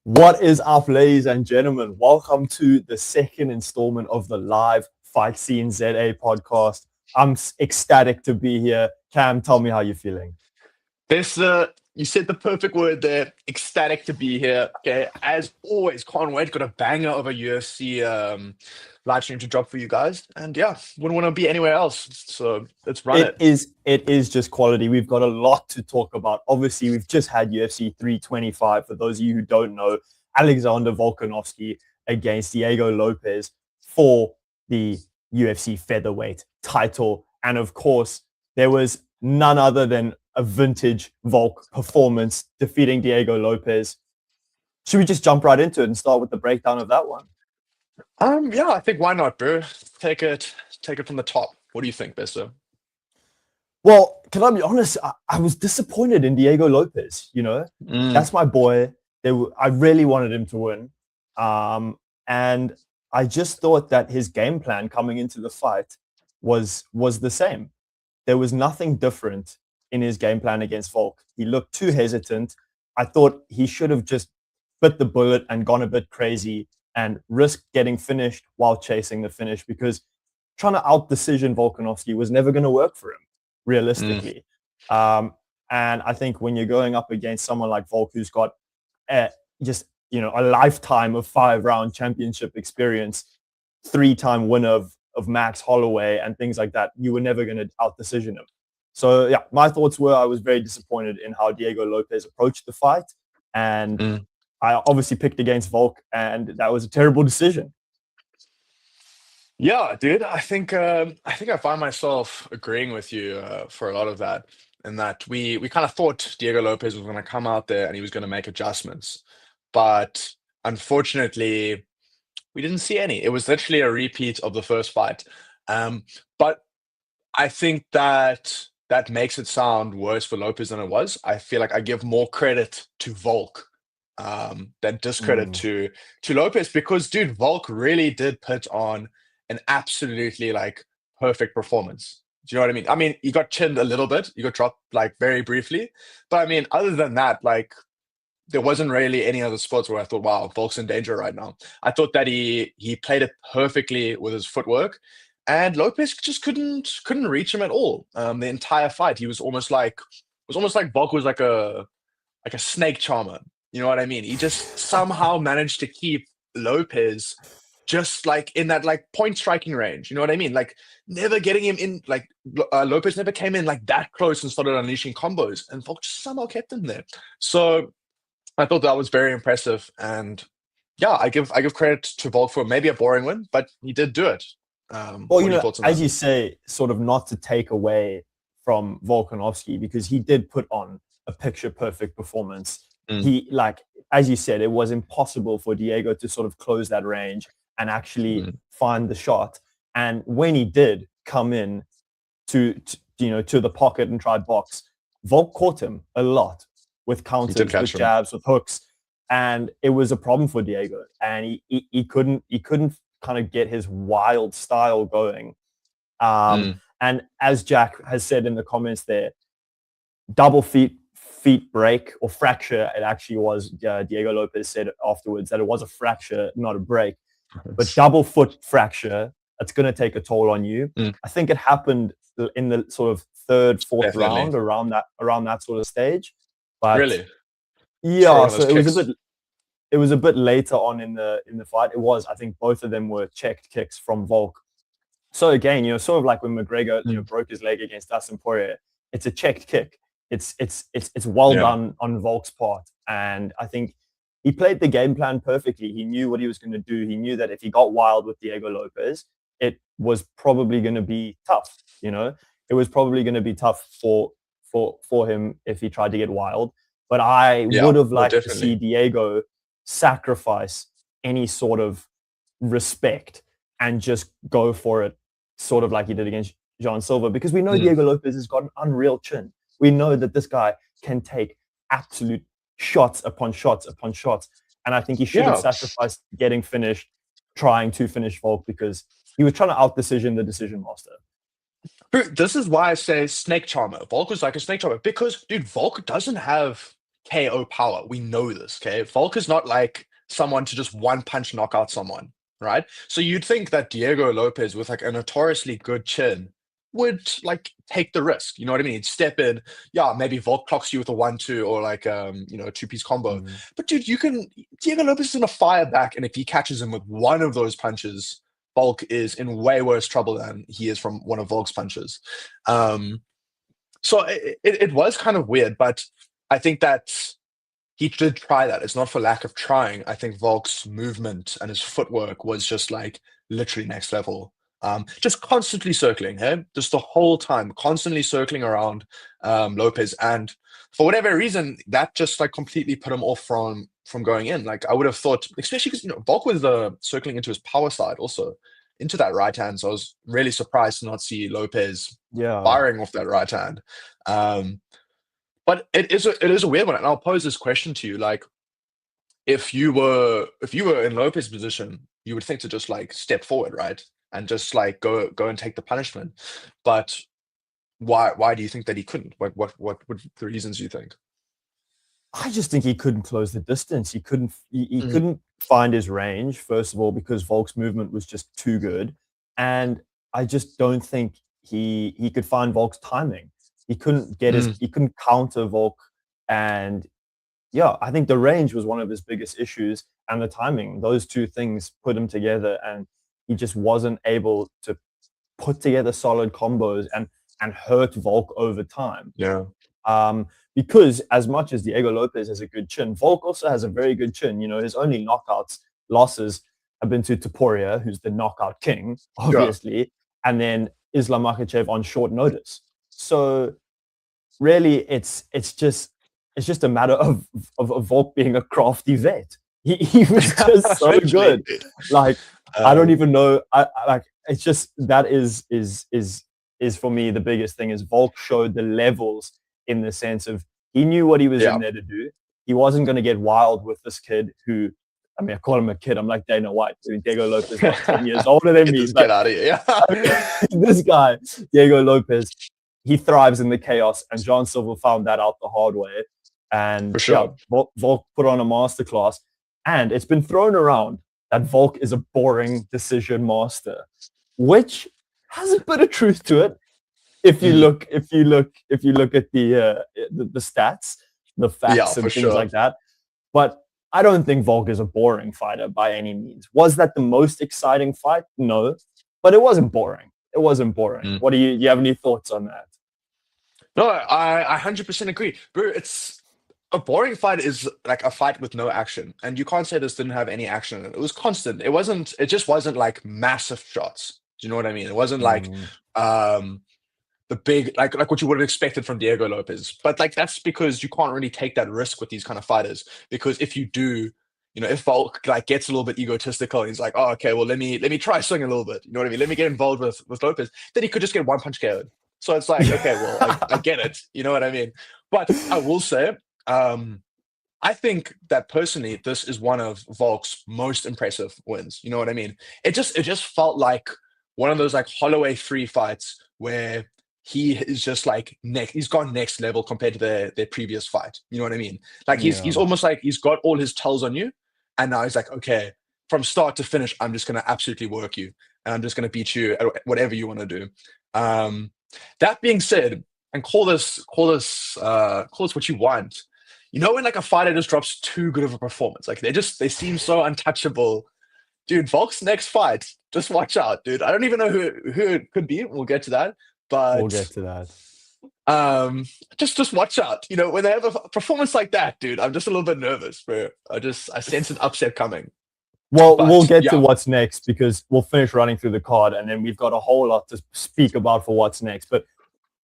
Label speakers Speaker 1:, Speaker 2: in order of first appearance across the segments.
Speaker 1: What is up, ladies and gentlemen? Welcome to the second installment of the live FightSceneZA podcast. I'm ecstatic to be here. Cam, tell me how you're feeling.
Speaker 2: You said the perfect word there. Ecstatic to be here. Okay, as always, can't wait. Got a banger of a UFC live stream to drop for you guys, and yeah, wouldn't want to be anywhere else. So let's run it.
Speaker 1: It is just quality. We've got a lot to talk about. Obviously, we've just had UFC 325. For those of you who don't know, Alexander Volkanovski against Diego Lopes for the UFC featherweight title, and of course, there was none other than a vintage Volk performance defeating Diego Lopes. Should we just jump right into it and start with the breakdown of that one?
Speaker 2: Yeah, I think why not, bro? Take it from the top. What do you think, Besso?
Speaker 1: Well, can I be honest? I was disappointed in Diego Lopes. That's my boy. I really wanted him to win, and I just thought that his game plan coming into the fight was the same. There was nothing different in his game plan against Volk. He looked too hesitant. I thought he should have just bit the bullet and gone a bit crazy and risked getting finished while chasing the finish, because trying to out-decision Volkanovski was never going to work for him, realistically. And I think when you're going up against someone like Volk, who's got a lifetime of 5-round championship experience, 3-time winner of Max Holloway and things like that, you were never going to out-decision him. So, yeah, my thoughts were I was very disappointed in how Diego Lopes approached the fight. And I obviously picked against Volk, and that was a terrible decision.
Speaker 2: Yeah, dude, I think I find myself agreeing with you for a lot of that, in that we kind of thought Diego Lopes was going to come out there and he was going to make adjustments, but unfortunately, we didn't see any. It was literally a repeat of the first fight, but I think that makes it sound worse for Lopes than it was. I feel like I give more credit to Volk than discredit to Lopes, because, dude, Volk really did put on an absolutely perfect performance. Do you know what I mean? I mean, he got chinned a little bit. He got dropped very briefly. But I mean, other than that, there wasn't really any other spots where I thought, wow, Volk's in danger right now. I thought that he played it perfectly with his footwork, and Lopes just couldn't reach him at all. The entire fight, he was almost like Volk was like a snake charmer. You know what I mean? He just somehow managed to keep Lopes just in that point striking range. You know what I mean? Never getting him in. Lopes never came in that close and started unleashing combos, and Volk just somehow kept him there. So I thought that was very impressive, and yeah, I give credit to Volk for maybe a boring win, but he did do it.
Speaker 1: Well, as you say, sort of not to take away from Volkanovski, because he did put on a picture-perfect performance. He, as you said, it was impossible for Diego to sort of close that range and actually find the shot. And when he did come in to the pocket and try box, Volk caught him a lot with counters, with jabs, with hooks, and it was a problem for Diego. And he couldn't kind of get his wild style going. And as Jack has said in the comments there, double feet break or fracture, it actually was. Diego Lopes said afterwards that it was a fracture, not a break. But double foot fracture, that's going to take a toll on you. I think it happened in the sort of third, fourth round, around that sort of stage. But
Speaker 2: really?
Speaker 1: Yeah, so it was a bit later on in the fight. It was, I think both of them were checked kicks from Volk. So again, sort of like when McGregor broke his leg against Dustin Poirier, it's a checked kick. It's well done on Volk's part, and I think he played the game plan perfectly. He knew what he was going to do. He knew that if he got wild with Diego Lopes, it was probably going to be tough. It was probably going to be tough for him if he tried to get wild. But I would have liked to see Diego sacrifice any sort of respect and just go for it, sort of like he did against Jean Silva, because we know Diego Lopes has got an unreal chin. We know that this guy can take absolute shots upon shots upon shots. And I think he should have sacrificed getting finished, trying to finish Volk, because he was trying to out-decision the decision master.
Speaker 2: This is why I say snake charmer. Volk was like a snake charmer, because, dude, Volk doesn't have KO power. We know this, okay? Volk is not like someone to just one punch knock out someone, right? So you'd think that Diego Lopes with like a notoriously good chin would like take the risk. You know what I mean? He'd step in, yeah, maybe Volk clocks you with a 1-2 or like a 2-piece combo. But dude, Diego Lopes is gonna fire back, and if he catches him with one of those punches, Volk is in way worse trouble than he is from one of Volk's punches. So it was kind of weird, but I think that he did try that. It's not for lack of trying. I think Volk's movement and his footwork was just like literally next level. Just constantly circling, hey? Just the whole time, constantly circling around Lopes. And for whatever reason, that just like completely put him off from going in. Like I would have thought, especially because Volk was circling into his power side also, into that right hand. So I was really surprised to not see Lopes firing off that right hand. But it is a weird one, and I'll pose this question to you: like, if you were in Lopes' position, you would think to just like step forward, right, and just like go and take the punishment. But why do you think that he couldn't? What would the reasons you think?
Speaker 1: I just think he couldn't close the distance. He couldn't couldn't find his range, first of all, because Volk's movement was just too good, and I just don't think he could find Volk's timing. He couldn't get he couldn't counter Volk, and yeah, I think the range was one of his biggest issues, and the timing. Those two things put him together, and he just wasn't able to put together solid combos and hurt Volk over time.
Speaker 2: Yeah.
Speaker 1: Because as much as Diego Lopes has a good chin, Volk also has a very good chin. His only losses have been to Topuria, who's the knockout king, obviously, and then Islam Makhachev on short notice. So really, it's just a matter of Volk being a crafty vet. He was just so good. Like I don't even know. It's just that is for me the biggest thing is Volk showed the levels in the sense of he knew what he was in there to do. He wasn't going to get wild with this kid who. I mean, I call him a kid. I'm like Dana White. I mean, Diego Lopes is like 10 years older than me.
Speaker 2: Get out of here.
Speaker 1: This guy, Diego Lopes, he thrives in the chaos, and John Silver found that out the hard way. And
Speaker 2: for sure.
Speaker 1: Volk put on a masterclass, and it's been thrown around that Volk is a boring decision master, which has a bit of truth to it. If you look at the stats, the facts and things like that, but I don't think Volk is a boring fighter by any means. Was that the most exciting fight? No, but it wasn't boring. What do you have any thoughts on that?
Speaker 2: No, I 100% agree. Bro, it's a boring fight is like a fight with no action. And you can't say this didn't have any action in it. It was constant. It just wasn't like massive shots. Do you know what I mean? It wasn't like the big like what you would have expected from Diego Lopes. But like that's because you can't really take that risk with these kind of fighters. Because if you do, if Volk like gets a little bit egotistical, he's like, oh, okay, well let me try swing a little bit. You know what I mean? Let me get involved with Lopes. Then he could just get one punch KO'd. So it's like, okay, well, I get it. You know what I mean? But I will say, I think that personally, this is one of Volk's most impressive wins. You know what I mean? It just felt like one of those like Holloway 3 fights where he is just like he's gone next level compared to their previous fight. You know what I mean? Like he's almost like he's got all his tells on you, and now he's like, okay, from start to finish, I'm just gonna absolutely work you, and I'm just gonna beat you at whatever you want to do. That being said, and call this what you want. When like a fighter just drops too good of a performance, like they seem so untouchable. Dude, Volk's next fight, just watch out, dude. I don't even know who it could be. We'll get to that. But
Speaker 1: we'll get to that.
Speaker 2: Just watch out. When they have a performance like that, dude, I'm just a little bit nervous, bro. I sense an upset coming.
Speaker 1: Well, we'll get to what's next because we'll finish running through the card and then we've got a whole lot to speak about for what's next. But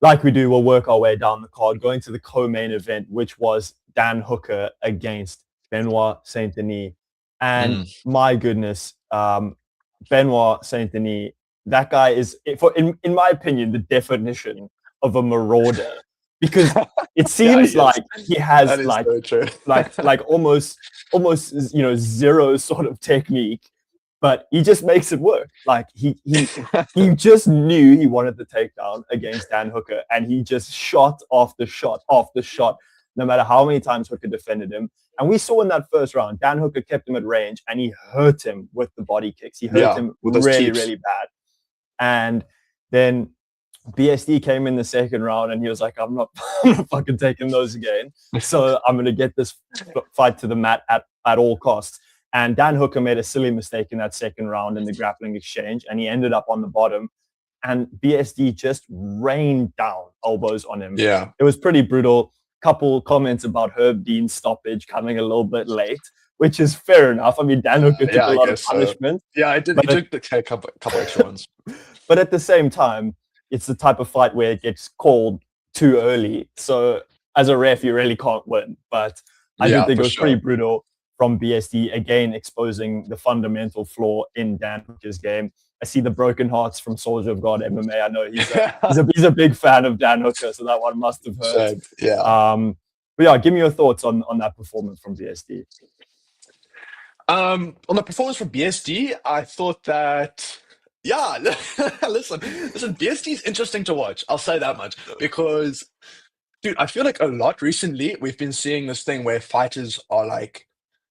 Speaker 1: like we do, we'll work our way down the card, going to the co-main event, which was Dan Hooker against Benoit Saint-Denis. And my goodness, Benoit Saint-Denis, that guy is, in my opinion, the definition of a marauder because it seems like he has like almost zero sort of technique, but he just makes it work. Like he just knew he wanted the takedown against Dan Hooker, and he just shot after shot after shot. no matter how many times Hooker defended him. And we saw in that first round, Dan Hooker kept him at range and he hurt him with the body kicks. He hurt him really, really bad. And then BSD came in the second round and he was like, I'm not fucking taking those again. So I'm going to get this fight to the mat at all costs. And Dan Hooker made a silly mistake in that second round in the grappling exchange, and he ended up on the bottom. And BSD just rained down elbows on him.
Speaker 2: Yeah.
Speaker 1: It was pretty brutal. Couple comments about Herb Dean's stoppage coming a little bit late, which is fair enough. I mean, Dan Hooker took a lot of punishment.
Speaker 2: So. Yeah, I did. He took a couple extra ones.
Speaker 1: But at the same time, it's the type of fight where it gets called too early. So as a ref, you really can't win. But I did think it was pretty brutal from BSD, again, exposing the fundamental flaw in Dan Hooker's game. I see the broken hearts from Soldier of God MMA. I know he's a big fan of Dan Hooker, so that one must have hurt.
Speaker 2: Yeah.
Speaker 1: But yeah, give me your thoughts on that performance from BSD.
Speaker 2: On the performance from BSD, I thought that, listen, BSD is interesting to watch. I'll say that much because, dude, I feel like a lot recently we've been seeing this thing where fighters are like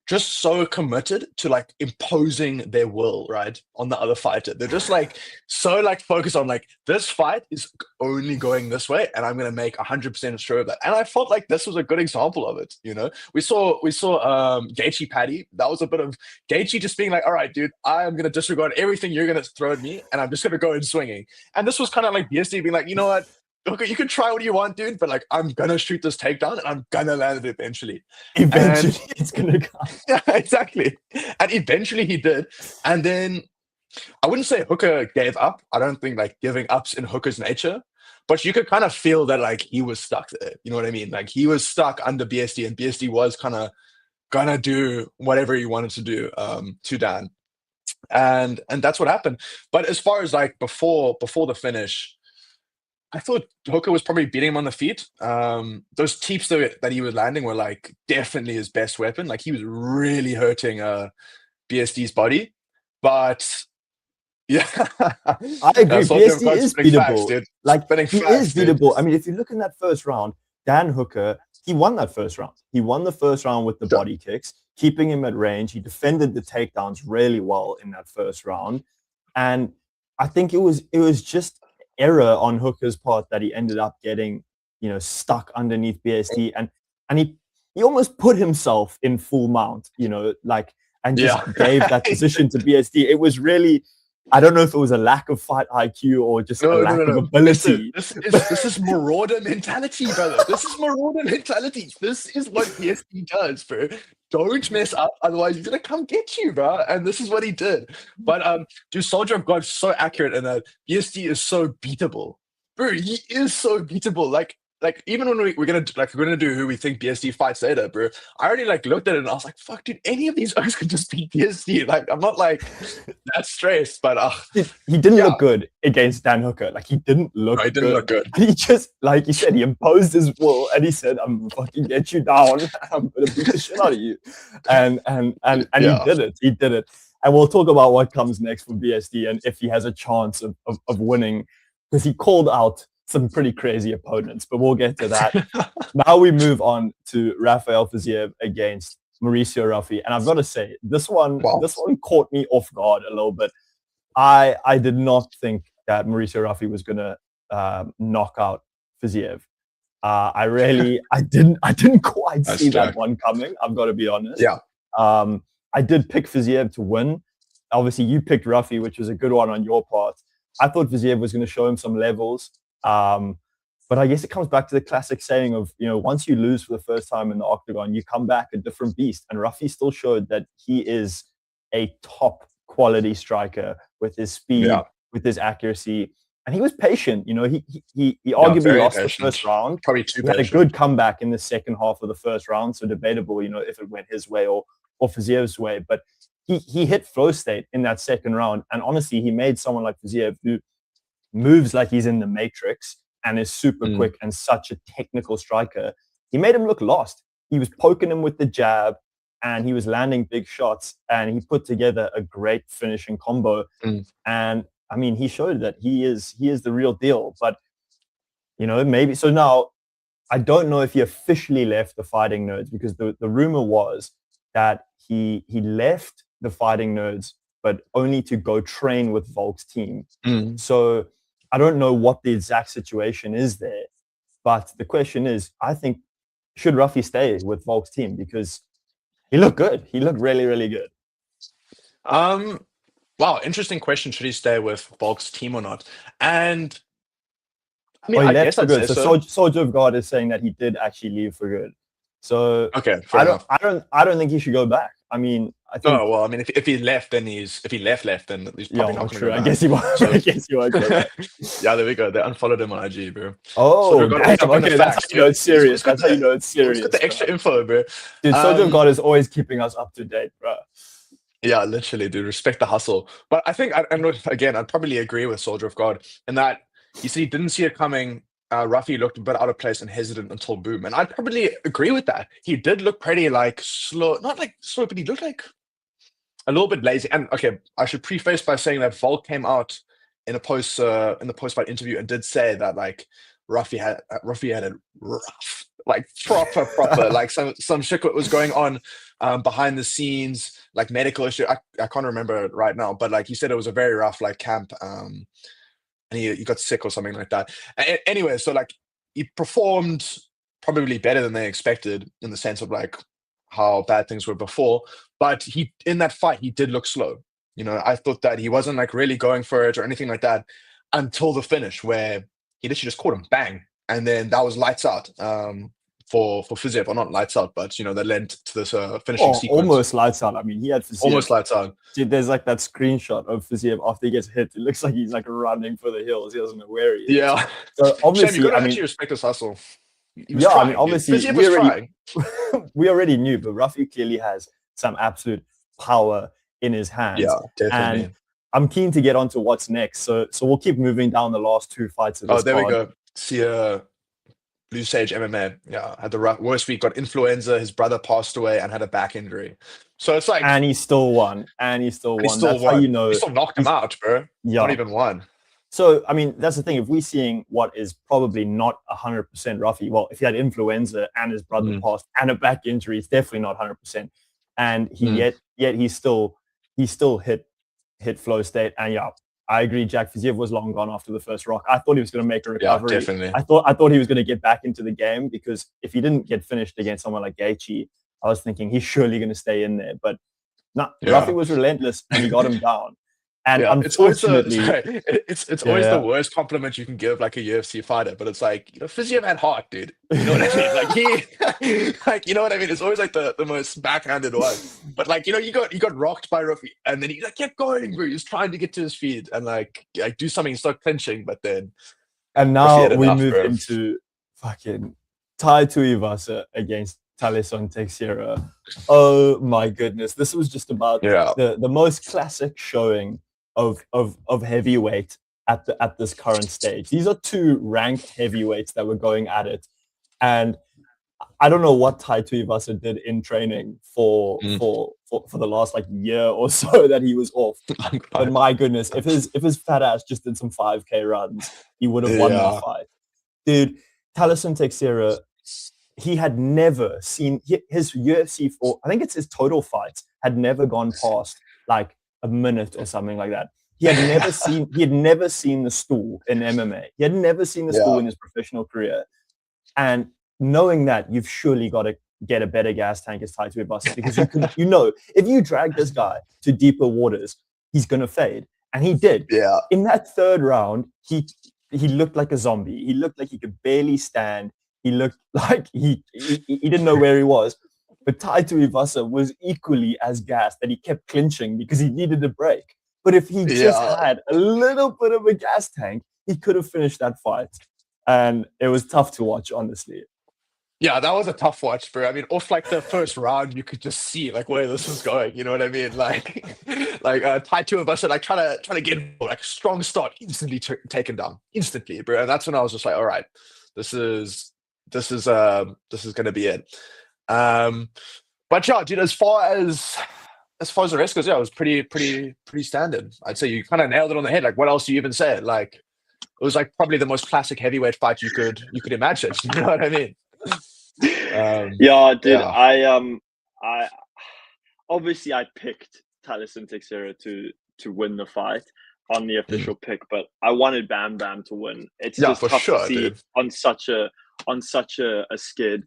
Speaker 2: just so committed to like imposing their will, right, on the other fighter. They're just like so like focused on like, this fight is only going this way and I'm gonna make 100% sure of that. And I felt like this was a good example of it. You know, we saw Gaethje Paddy. That was a bit of Gaethje just being like, all right, dude, I am gonna disregard everything you're gonna throw at me and I'm just gonna go in swinging. And this was kind of like BSD being like, you know what, okay, you can try what you want, dude, but like, I'm gonna shoot this takedown and I'm gonna land it eventually.
Speaker 1: It's gonna come.
Speaker 2: Yeah, exactly. And eventually he did. And then I wouldn't say Hooker gave up. I don't think like giving up's in Hooker's nature, but you could kind of feel that like he was stuck there. You know what I mean? Like he was stuck under BSD and BSD was kind of gonna do whatever he wanted to do to Dan. And that's what happened. But as far as like before the finish, I thought Hooker was probably beating him on the feet. Those teeps that he was landing were like definitely his best weapon. Like he was really hurting BSD's body. But yeah,
Speaker 1: I agree. BSD is beatable. He is beatable. I mean, if you look in that first round, Dan Hooker, he won that first round. He won the first round with the body kicks, keeping him at range. He defended the takedowns really well in that first round. And I think it was just error on Hooker's part that he ended up getting, stuck underneath BSD, and he almost put himself in full mount, and just gave that position to BSD. It was really, I don't know if it was a lack of fight IQ or just a lack of ability.
Speaker 2: This is marauder mentality, brother. This is marauder mentality. This is what BSD does, bro. Don't mess up, otherwise he's gonna come get you, bro. And this is what he did. But dude, Soldier of God's so accurate in that BSD is so beatable, bro. He is so beatable. Like even when we're gonna do who we think BSD fights later, bro. I already like looked at it and I was like, fuck, dude, any of these guys could just beat BSD. Like I'm not like that stressed, but
Speaker 1: he didn't look good against Dan Hooker. Like he didn't look good. He just, like you said, he imposed his will and he said, I'm gonna fucking get you down. I'm gonna beat the shit out of you. And he did it. And we'll talk about what comes next for BSD and if he has a chance of winning, because he called out some pretty crazy opponents, but we'll get to that. Now we move on to Rafael Fiziev against Mauricio Ruffy. And I've got to say, this one caught me off guard a little bit. I did not think that Mauricio Ruffy was going to knock out Fiziev. I didn't quite see that one coming. I've got to be honest.
Speaker 2: Yeah.
Speaker 1: I did pick Fiziev to win. Obviously, you picked Ruffy, which was a good one on your part. I thought Fiziev was going to show him some levels. But I guess it comes back to the classic saying of, once you lose for the first time in the octagon, you come back a different beast. And Ruffy still showed that he is a top quality striker with his speed, with his accuracy. And he was patient. He arguably lost the first round.
Speaker 2: Probably too patient.
Speaker 1: He had a good comeback in the second half of the first round. So debatable, if it went his way or Fiziev's way. But he hit flow state in that second round. And honestly, he made someone like Fiziev who moves like he's in the Matrix and is super quick and such a technical striker. He made him look lost. He was poking him with the jab and he was landing big shots and he put together a great finishing combo. And I mean, he showed that he is the real deal. But maybe so now I don't know if he officially left the Fighting Nerds, because the rumor was that he left the Fighting Nerds, but only to go train with Volk's team. So I don't know what the exact situation is there. But the question is, I think, should Ruffy stay with Volk's team? Because he looked good. He looked really, really good.
Speaker 2: Wow, interesting question. Should he stay with Volk's team or not? And I mean,
Speaker 1: he
Speaker 2: I
Speaker 1: left
Speaker 2: guess
Speaker 1: for
Speaker 2: I'd
Speaker 1: good.
Speaker 2: say
Speaker 1: So Soldier of God is saying that he did actually leave for good. So
Speaker 2: okay, fair enough.
Speaker 1: I don't think he should go back. I mean, I think.
Speaker 2: No, well, I mean, if he left, then he's then he's probably not going to go back.
Speaker 1: I guess he won't.
Speaker 2: So,
Speaker 1: I guess he won't go back.
Speaker 2: Yeah, there we go. They unfollowed him on IG, bro.
Speaker 1: Oh, damn. Okay, that's how you know it's serious. That's how you know it's serious.
Speaker 2: Got the extra info, bro.
Speaker 1: Dude, Soldier of God is always keeping us up to date, bro.
Speaker 2: Yeah, literally, dude. Respect the hustle. But I think, again, I'd probably agree with Soldier of God in that you see, he didn't see it coming. Ruffy looked a bit out of place and hesitant until boom. And I'd probably agree with that. He did look pretty like slow, not like slow, but he looked like a little bit lazy. And okay, I should preface by saying that Volk came out in a in the post-fight interview and did say that like Ruffy had it rough, like proper, like some shit was going on behind the scenes, like medical issue. I can't remember it right now, but like he said it was a very rough like camp. And he got sick or something like that. Anyway, so like he performed probably better than they expected in the sense of like how bad things were before. But in that fight, he did look slow. You know, I thought that he wasn't like really going for it or anything like that until the finish, where he literally just caught him bang, and then that was lights out. For Fiziev, or not lights out, but you know, that led to this finishing sequence.
Speaker 1: Almost lights out. I mean, he had Fiziev.
Speaker 2: Almost lights out.
Speaker 1: Dude, there's like that screenshot of Fiziev after he gets hit. It looks like he's like running for the hills. He doesn't know where he is.
Speaker 2: Yeah.
Speaker 1: So obviously,
Speaker 2: Shame, you gotta actually respect his hustle.
Speaker 1: I mean, obviously, we already knew, but Ruffy clearly has some absolute power in his hands.
Speaker 2: Yeah, definitely.
Speaker 1: And I'm keen to get on to what's next. So we'll keep moving down the last two fights of this.
Speaker 2: Oh, there we go. See Blue Sage MMA, yeah, had the worst week, got influenza, his brother passed away and had a back injury. So it's like...
Speaker 1: And he still won. That's how you know...
Speaker 2: He still knocked him out, bro. Yeah. Not even won.
Speaker 1: So, I mean, that's the thing. If we're seeing what is probably not 100% Ruffy, well, if he had influenza and his brother passed and a back injury, it's definitely not 100%. And yet he still hit flow state. And yeah, I agree. Jack Fiziev was long gone after the first rock. I thought he was going to make a recovery.
Speaker 2: Yeah, definitely.
Speaker 1: I thought he was going to get back into the game, because if he didn't get finished against someone like Gaethje, I was thinking he's surely going to stay in there. But no, Ruffy was relentless and he got him down. And unfortunately,
Speaker 2: it's always the worst compliment you can give like a UFC fighter, but it's like, you know, Fiziev had heart, dude. You know what I mean? Like you know what I mean? It's always like the most backhanded one. But like, you know, you got rocked by Ruffy, and then he like kept going, bro. He was trying to get to his feet and like do something, start clinching, but then.
Speaker 1: And now we move into fucking Tai Tuivasa against Talison Teixeira. Oh my goodness, this was just about the most classic showing of heavyweight at this current stage. These are two ranked heavyweights that were going at it, and I don't know what Tai Tuivasa did in training for the last like year or so that he was off. But my goodness, if his fat ass just did some 5K runs, he would have won that fight. Dude, Talison Teixeira, he had never seen his UFC I think it's his total fights had never gone past like a minute or something like that. He had never seen the stool in MMA. He had never seen the stool in his professional career. And knowing that, you've surely got to get a better gas tank as Tai Tuivasa, because you know, if you drag this guy to deeper waters, he's gonna fade. And he did.
Speaker 2: Yeah.
Speaker 1: In that third round, he looked like a zombie. He looked like he could barely stand. He looked like he didn't know where he was. But Tai Tuivasa was equally as gassed, that he kept clinching because he needed a break. But if he just had a little bit of a gas tank, he could have finished that fight. And it was tough to watch, honestly.
Speaker 2: Yeah, that was a tough watch, bro. I mean, off like the first round, you could just see like where this was going. You know what I mean? Like Tai Tuivasa like trying to get like a strong start, instantly taken down, instantly, bro. And that's when I was just like, all right, this is gonna be it. But yeah, dude, as far as the rest goes, it was pretty standard. I'd say you kind of nailed it on the head. Like, what else do you even say? Like, it was like probably the most classic heavyweight fight you could imagine. You know what I mean?
Speaker 3: Yeah, dude.
Speaker 2: Yeah.
Speaker 3: I obviously I picked Taliesin Teixeira to win the fight on the official pick, but I wanted Bam Bam to win. It's
Speaker 2: Yeah,
Speaker 3: just
Speaker 2: for
Speaker 3: tough to
Speaker 2: sure,
Speaker 3: see
Speaker 2: dude.
Speaker 3: on such a skid.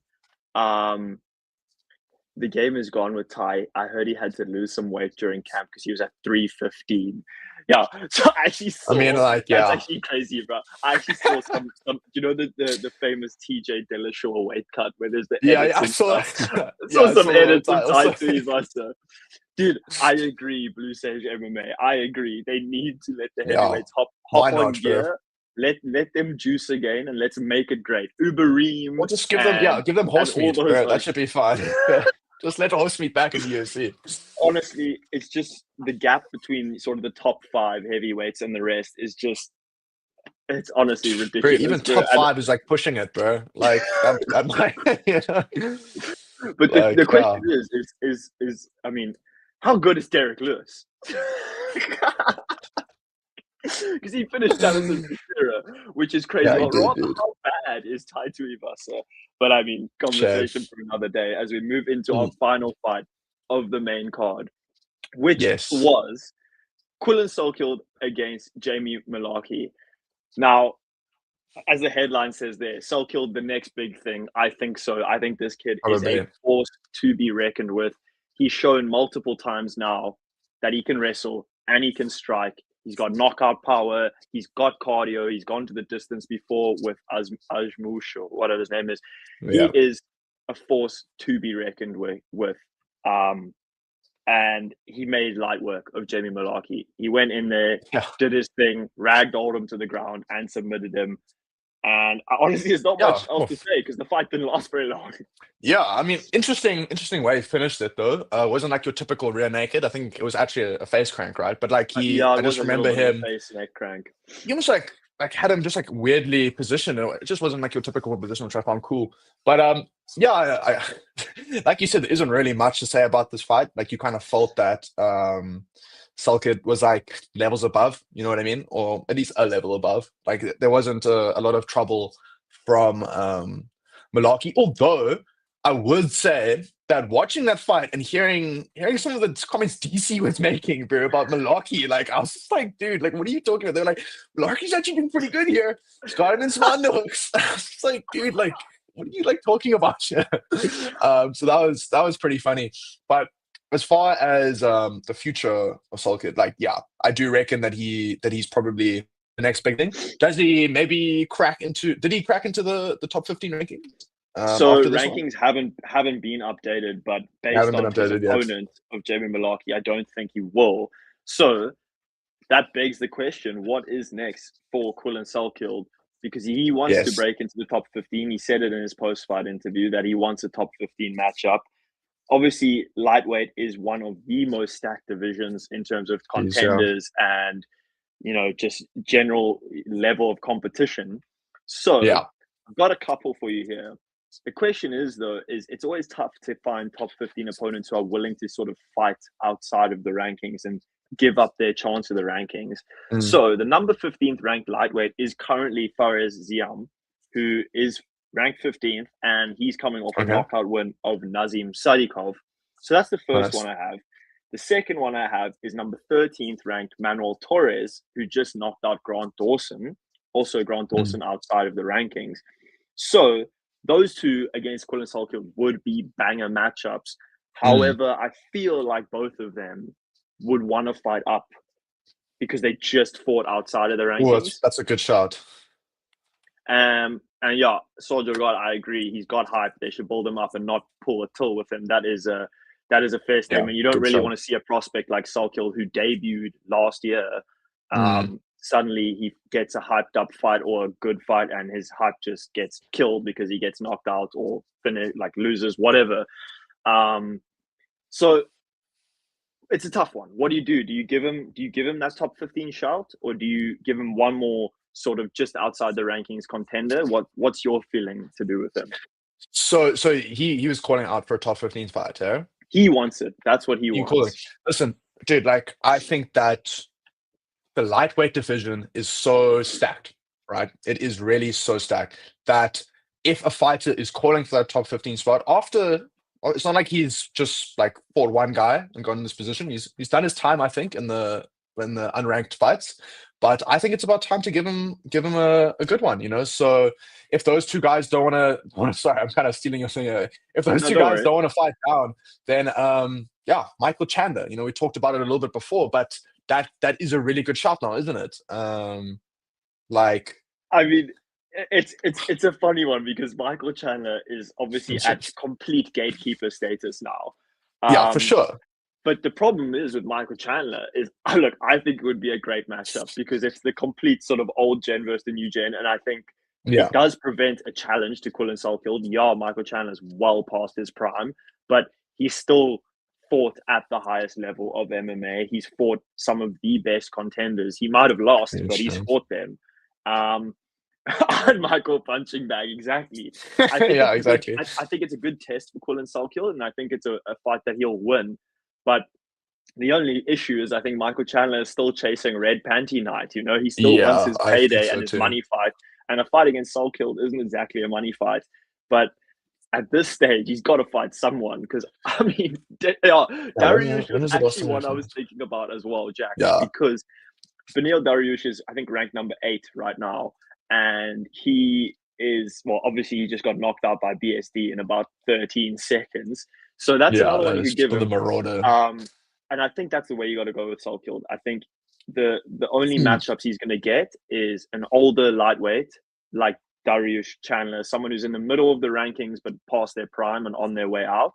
Speaker 3: The game is gone with Ty. I heard he had to lose some weight during camp because he was at 315. Yeah, so I actually saw.
Speaker 2: I mean, like,
Speaker 3: That's
Speaker 2: yeah.
Speaker 3: actually crazy, bro. I actually saw some. You know the famous TJ Dillashaw weight cut where there's the
Speaker 2: Yeah,
Speaker 3: edits
Speaker 2: I
Speaker 3: and
Speaker 2: saw
Speaker 3: stuff.
Speaker 2: that.
Speaker 3: Saw
Speaker 2: Yeah, I
Speaker 3: some
Speaker 2: saw
Speaker 3: edits
Speaker 2: that
Speaker 3: and
Speaker 2: also.
Speaker 3: tied to Ivasa. Dude, I agree. Blue Sage MMA. I agree. They need to let the
Speaker 2: Yeah.
Speaker 3: heavyweights hop
Speaker 2: Why
Speaker 3: on
Speaker 2: not, bro?
Speaker 3: gear. Let them juice again and let's make it great. Uberim.
Speaker 2: Or just give them horse
Speaker 3: all
Speaker 2: meat,
Speaker 3: those,
Speaker 2: bro.
Speaker 3: like-
Speaker 2: That should be fine. Just let horse meat back in the UFC.
Speaker 3: Honestly, it's just the gap between sort of the top 5 heavyweights and the rest is just, it's honestly
Speaker 2: Bro,
Speaker 3: ridiculous.
Speaker 2: even
Speaker 3: bro.
Speaker 2: top
Speaker 3: And-
Speaker 2: 5 is like pushing it, bro. Like that might, you know?
Speaker 3: But
Speaker 2: Like,
Speaker 3: the question is, I mean, how good is Derek Lewis? Because he finished Taliesin Teixeira, which is crazy.
Speaker 2: Yeah, he
Speaker 3: Well,
Speaker 2: did,
Speaker 3: rather,
Speaker 2: dude.
Speaker 3: how bad is Tai Tuivasa? But I mean, conversation for another day as we move into our final fight of the main card, which was Quillan Solkild against Jamie Mullarkey. Now, as the headline says there, Solkild, the next big thing. I think so. I think this kid is a force to be reckoned with. He's shown multiple times now that he can wrestle and he can strike. He's got knockout power. He's got cardio. He's gone to the distance before with Ajmush or whatever his name is.
Speaker 2: Yeah.
Speaker 3: He is a force to be reckoned with. And he made light work of Jamie Mullarkey. He went in there, did his thing, ragdolled him to the ground and submitted him. And honestly, there's not much else to say because the fight didn't last very long.
Speaker 2: Yeah, I mean, interesting way he finished it though. Wasn't like your typical rear naked. I think it was actually a face crank, right? But like I just remember him
Speaker 3: face neck crank.
Speaker 2: He almost like had him just like weirdly positioned. It just wasn't like your typical position, which I found cool. But yeah, I like you said, there isn't really much to say about this fight. Like you kind of felt that Solkild was like levels above, you know what I mean? Or at least a level above. Like there wasn't a lot of trouble from Mullarkey. Although I would say that watching that fight and hearing some of the comments DC was making, bro, about Mullarkey, like I was just like, dude, like what are you talking about? They're like, Mullarkey's actually been pretty good here. He's got him in some underhooks. I was just like, dude, like what are you like talking about here? So that was pretty funny. But as far as the future of Solkild, like yeah, I do reckon that he's probably the next big thing. Does he maybe crack into the top 15 rankings?
Speaker 3: So rankings haven't been updated, but based on his opponent of Jamie Mullarkey, I don't think he will. So that begs the question: what is next for Quillan Solkild? Because he wants to break into the top 15. He said it in his post-fight interview that he wants a top 15 matchup. Obviously, lightweight is one of the most stacked divisions in terms of contenders and just general level of competition. So I've got a couple for you here. The question is, though, it's always tough to find top 15 opponents who are willing to sort of fight outside of the rankings and give up their chance to the rankings. So the number 15th ranked lightweight is currently Fares Ziam, who is ranked 15th, and he's coming off a knockout win of Nazim Sadikov. So that's the first one I have. The second one I have is number 13th ranked Manuel Torres, who just knocked out Grant Dawson, also Grant Dawson outside of the rankings. So those two against Quillan Solkild would be banger matchups. However, I feel like both of them would want to fight up because they just fought outside of the rankings.
Speaker 2: That's a good shot.
Speaker 3: And yeah, Soldier God, I agree. He's got hype. They should build him up and not pull a till with him. That is a fair statement. You don't really want to see a prospect like Solkild who debuted last year. Suddenly he gets a hyped up fight or a good fight and his hype just gets killed because he gets knocked out or loses, whatever. So it's a tough one. What do? Do you give him that top 15 shout, or do you give him one more sort of just outside the rankings contender? What's your feeling to do with him?
Speaker 2: So he was calling out for a top 15 fight, yeah?
Speaker 3: He wants it. That's what he wants.
Speaker 2: Listen, dude, like I think that the lightweight division is so stacked, right? It is really so stacked that if a fighter is calling for that top 15 spot after, it's not like he's just like fought one guy and got in this position. He's done his time, I think, in the unranked fights. But I think it's about time to give him a good one, you know. So if those two guys don't want to, sorry, I'm kind of stealing your thing. If those two guys don't want to fight down, then Michael Chandler. You know, we talked about it a little bit before, but that is a really good shot now, isn't it? Like,
Speaker 3: I mean, it's a funny one because Michael Chandler is obviously at complete gatekeeper status now.
Speaker 2: Yeah, for sure.
Speaker 3: But the problem is with Michael Chandler is, look, I think it would be a great matchup because it's the complete sort of old gen versus the new gen. And I think it does prevent a challenge to Quillan Salkhill. Yeah, Michael Chandler's well past his prime, but he's still fought at the highest level of MMA. He's fought some of the best contenders. He might have lost, but he's fought them. And Michael punching bag, exactly. I think
Speaker 2: exactly.
Speaker 3: I think it's a good test for Quillan Salkhill, and I think it's a fight that he'll win. But the only issue is I think Michael Chandler is still chasing red panty night. You know, he still wants his payday and his money fight. And a fight against Salkhill isn't exactly a money fight. But at this stage, he's got to fight someone. Because, I mean, Dariush is actually one I was thinking about as well, Jack. Yeah. Because Beneil Dariush is, I think, ranked number 8 right now. And he is, well, obviously he just got knocked out by BSD in about 13 seconds. So that's another one you could give him.
Speaker 2: The Marauder.
Speaker 3: And I think that's the way you got to go with Salkhill. I think the only matchups he's going to get is an older lightweight like Dariush Chandler, someone who's in the middle of the rankings but past their prime and on their way out.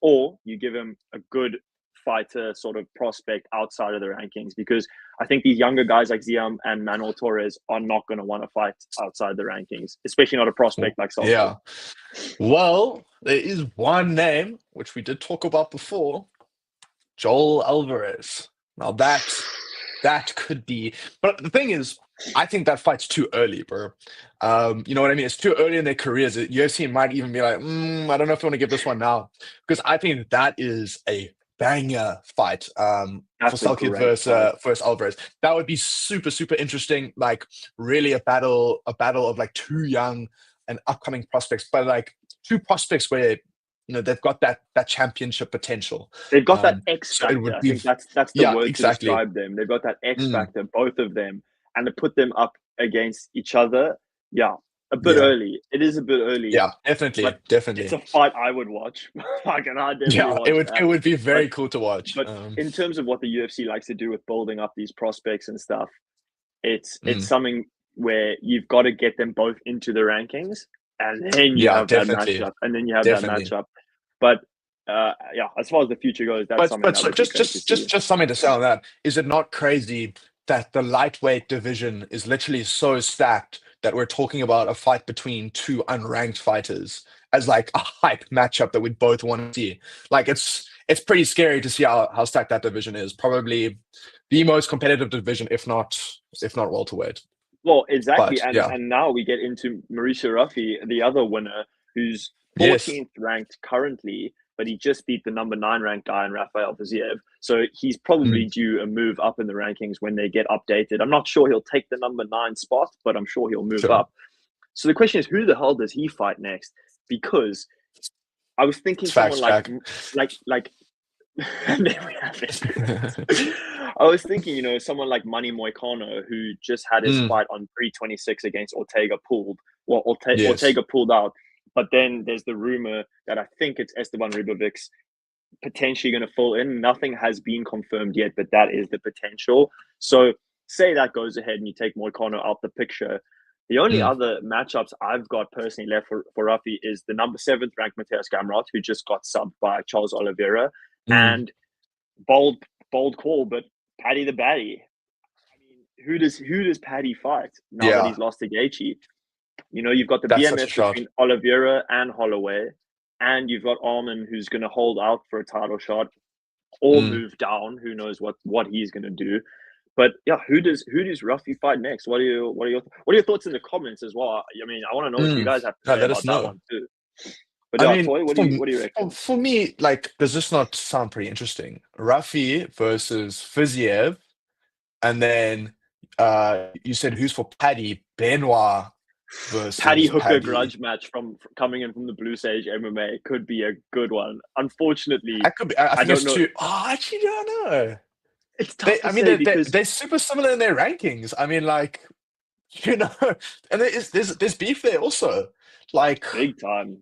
Speaker 3: Or you give him a good fighter sort of prospect outside of the rankings, because I think these younger guys like Ziam and Manuel Torres are not going to want to fight outside the rankings, especially not a prospect like Salkhill.
Speaker 2: Yeah. Well, there is one name which we did talk about before, Joel Alvarez. Now that could be, but the thing is, I think that fight's too early, bro. You know what I mean? It's too early in their careers. UFC might even be like, I don't know if I want to give this one now, because I think that is a banger fight for Salkhill versus Alvarez. That would be super, super interesting. Like really a battle of like two young and upcoming prospects, but like two prospects where, you know, they've got that championship potential.
Speaker 3: They've got that X factor. So I think that's the word to describe them. They've got that X factor, both of them, and to put them up against each other, a bit early. It is a bit early.
Speaker 2: Yeah, definitely.
Speaker 3: It's a fight I would watch. Like, and I definitely watch
Speaker 2: it would be very cool to watch.
Speaker 3: But in terms of what the UFC likes to do with building up these prospects and stuff, it's something where you've got to get them both into the rankings, and then you have that matchup, and then you have that matchup. But as far as the future goes, that's something. But
Speaker 2: so just something to say on that. Is it not crazy that the lightweight division is literally so stacked that we're talking about a fight between two unranked fighters as like a hype matchup that we both want to see? Like it's pretty scary to see how stacked that division is. Probably the most competitive division, if not welterweight.
Speaker 3: Well, exactly. And now we get into Mauricio Ruffy, the other winner, who's 14th ranked currently, but he just beat the number 9 ranked guy in Rafael Fiziev. So he's probably due a move up in the rankings when they get updated. I'm not sure he'll take the number 9 spot, but I'm sure he'll move up. So the question is, who the hell does he fight next? Because I was thinking someone like and there we have it. I was thinking, someone like Manny Moicano, who just had his fight on 326 against Ortega pulled. Well, Ortega pulled out. But then there's the rumor that I think it's Esteban Ribovic's potentially going to fall in. Nothing has been confirmed yet, but that is the potential. So say that goes ahead and you take Moicano out the picture. The only other matchups I've got personally left for Ruffy is the number 7th ranked Mateus Gamrot, who just got subbed by Charles Oliveira. And bold call, but Paddy the Batty. I mean, who does Paddy fight now that he's lost to Gaethje? You've got the BMF between Oliveira and Holloway, and you've got Arman, who's going to hold out for a title shot or move down. Who knows what he's going to do? But who does Ruffy fight next? What are your thoughts in the comments as well? I mean, I want to know what you guys have to say about that one too. But Toy, what do you reckon?
Speaker 2: For me, does this not sound pretty interesting? Ruffy versus Fiziev, and then you said who's for Paddy? Benoit versus
Speaker 3: Paddy Hooker grudge match from coming in from the Blue Sage MMA could be a good one. Unfortunately,
Speaker 2: I could be. I think
Speaker 3: don't know.
Speaker 2: I actually don't know.
Speaker 3: It's tough to say because
Speaker 2: they're super similar in their rankings. I mean, like, you know, and there's beef there also. Like,
Speaker 3: big time.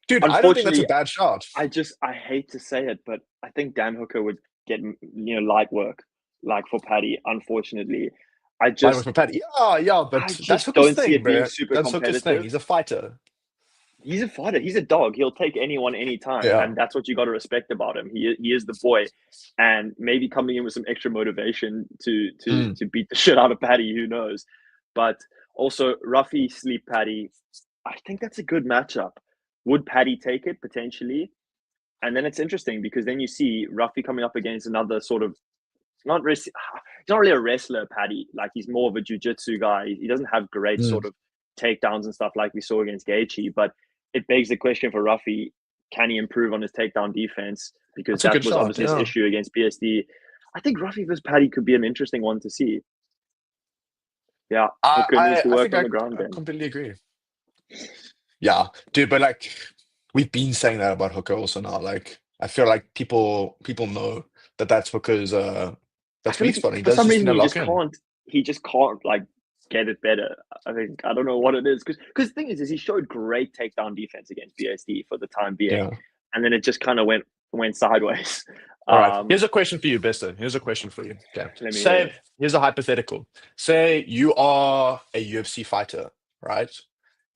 Speaker 2: Dude, I don't think that's a bad shot.
Speaker 3: I hate to say it, but I think Dan Hooker would get light work like for Paddy. Unfortunately,
Speaker 2: light work for Paddy. Yeah, but that's Hooker's thing, man. That's Hooker's thing. He's a fighter.
Speaker 3: He's a fighter. He's a dog. He'll take anyone anytime, and that's what you got to respect about him. He is the boy, and maybe coming in with some extra motivation to beat the shit out of Paddy. Who knows? But also Ruffy sleep Paddy. I think that's a good matchup. Would Paddy take it potentially? And then it's interesting because then you see Ruffy coming up against another sort of he's not really a wrestler, Paddy. Like he's more of a jiu-jitsu guy. He doesn't have great sort of takedowns and stuff like we saw against Gaethje. But it begs the question for Ruffy: can he improve on his takedown defense? Because that was obviously his issue against BSD. I think Ruffy versus Paddy could be an interesting one to see. Yeah, Hooker needs to work on the ground.
Speaker 2: I completely agree. Yeah, dude, but like we've been saying that about Hooker also now. Like I feel like people know that's Hooker's that's weak spot.
Speaker 3: For some reason he just can't like get it better. I don't know what it is because the thing is he showed great takedown defense against BSD for the time being, and then it just kind of went sideways.
Speaker 2: All right. Here's a question for you, Bester. Here's a question for you. Okay. Here's a hypothetical. Say you are a UFC fighter, right?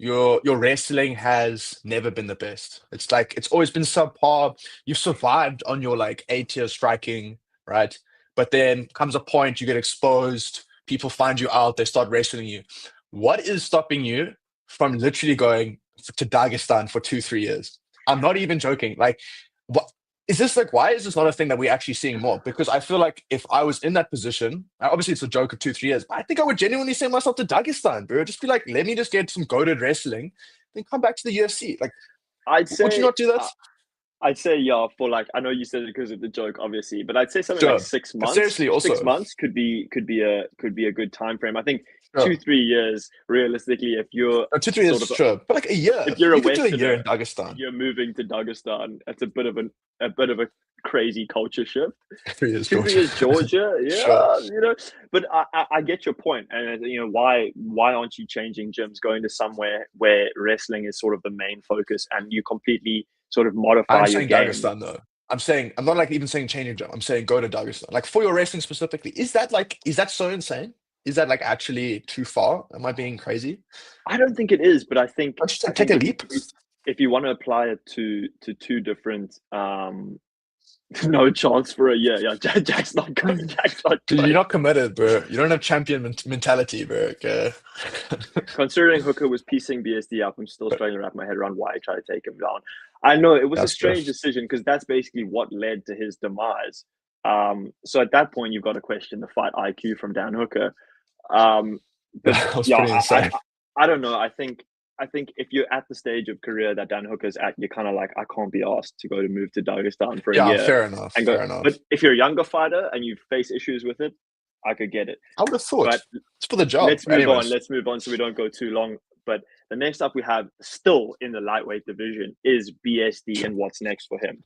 Speaker 2: Your wrestling has never been the best. It's like it's always been subpar. You've survived on your like A-tier striking, right? But then comes a point you get exposed, people find you out, they start wrestling you. What is stopping you from literally going to Dagestan for 2-3 years? I'm not even joking. Like, what is this like? Why is this not a thing that we're actually seeing more? Because I feel like if I was in that position, obviously it's a joke of 2-3 years, but I think I would genuinely send myself to Dagestan, bro. Just be like, let me just get some goated wrestling, then come back to the UFC. Like, would you not do that?
Speaker 3: I'd say for like, I know you said it because of the joke, obviously, but I'd say something like 6 months. But
Speaker 2: seriously, also
Speaker 3: 6 months could be a good time frame. I think 2-3 years, realistically, if you're
Speaker 2: 2-3 years, sure, but like a year.
Speaker 3: If you're
Speaker 2: you could do a year in Dagestan.
Speaker 3: You're moving to Dagestan. That's a bit of a crazy culture shift.
Speaker 2: 3 years,
Speaker 3: 2-3 years, Georgia,
Speaker 2: Sure.
Speaker 3: you know. But I get your point, and you know why aren't you changing gyms, going to somewhere where wrestling is sort of the main focus, and you completely sort of modify your game.
Speaker 2: I'm saying Dagestan though. I'm not like even saying changing gym. I'm saying go to Dagestan. Like for your wrestling specifically, is that so insane? Is that like actually too far? Am I being crazy?
Speaker 3: I don't think it is, but I think
Speaker 2: take a leap.
Speaker 3: If you want to apply it to two different no chance for a year. Yeah, Jack's not going.
Speaker 2: Dude, you're not committed, bro. You don't have champion mentality, bro. Okay.
Speaker 3: Considering Hooker was piecing BSD up, I'm still trying to wrap my head around why he tried to take him down. I know it was a strange decision because that's basically what led to his demise. So at that point, you've got to question the fight IQ from Dan Hooker. But
Speaker 2: that was pretty insane.
Speaker 3: I don't know. I think if you're at the stage of career that Dan Hooker's at, you're kind of like, I can't be asked to move to Dagestan for a year.
Speaker 2: Yeah, fair enough.
Speaker 3: But if you're a younger fighter and you face issues with it, I could get it.
Speaker 2: I would have thought. But it's for the job.
Speaker 3: Let's move on so we don't go too long. But the next up we have, still in the lightweight division, is BSD and what's next for him.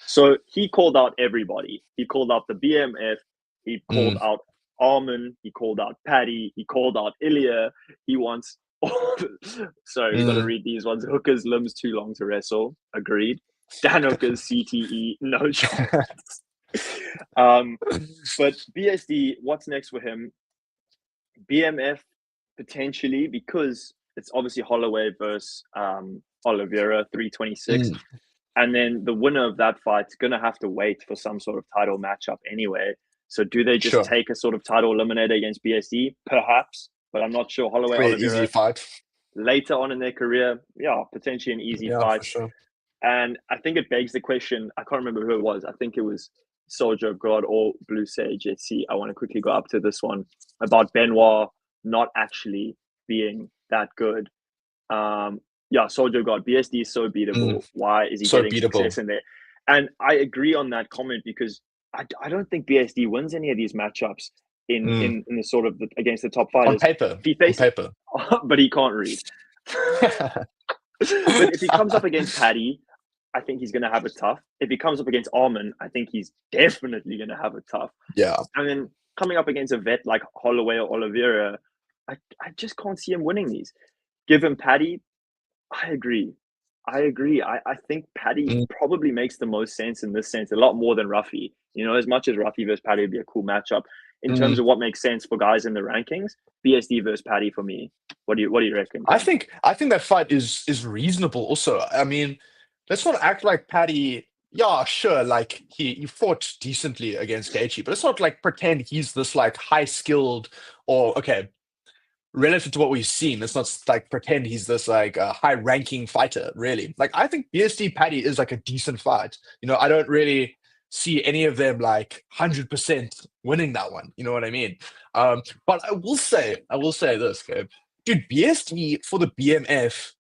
Speaker 3: So he called out everybody. He called out the BMF. He called out Armin. He called out Paddy. He called out Ilya. He wants... Sorry, we've got to read these ones. Hooker's limbs too long to wrestle. Agreed. Dan Hooker's CTE. No chance. But BSD, what's next for him? BMF, potentially, because it's obviously Holloway versus Oliveira, 326. And then the winner of that fight's going to have to wait for some sort of title matchup anyway. So do they just take a sort of title eliminator against BSD? Perhaps, but I'm not sure. Holloway, Oliveira,
Speaker 2: easy fight.
Speaker 3: Later on in their career, potentially an easy fight.
Speaker 2: For sure.
Speaker 3: And I think it begs the question, I can't remember who it was. I think it was Soldier of God or Blue Sage. Let's see. I want to quickly go up to this one about Benoit not actually being that good. Soldier of God. BSD is so beatable. Why is he getting success in there? And I agree on that comment because I don't think BSD wins any of these matchups. in the sort of against the top fighters.
Speaker 2: On paper.
Speaker 3: But he can't read. But if he comes up against Paddy, I think he's going to have it tough. If he comes up against Armin, I think he's definitely going to have it tough.
Speaker 2: Yeah.
Speaker 3: And then coming up against a vet like Holloway or Oliveira, I just can't see him winning these. Give him Paddy. I agree. I think Paddy probably makes the most sense in this sense, a lot more than Ruffy. As much as Ruffy versus Paddy would be a cool matchup, in terms of what makes sense for guys in the rankings, BSD versus Paddy for me. What do you reckon?
Speaker 2: I think that fight is reasonable also. I mean, let's not act like Paddy, yeah, sure, like he fought decently against Gaethje, but let's not like pretend he's this like high skilled or okay, relative to what we've seen, let's not like pretend he's this like high ranking fighter, really. Like I think BSD Paddy is like a decent fight. I don't really see any of them like 100% winning that one. You know what I mean? But I will say this, okay? Dude, BSD for the BMF,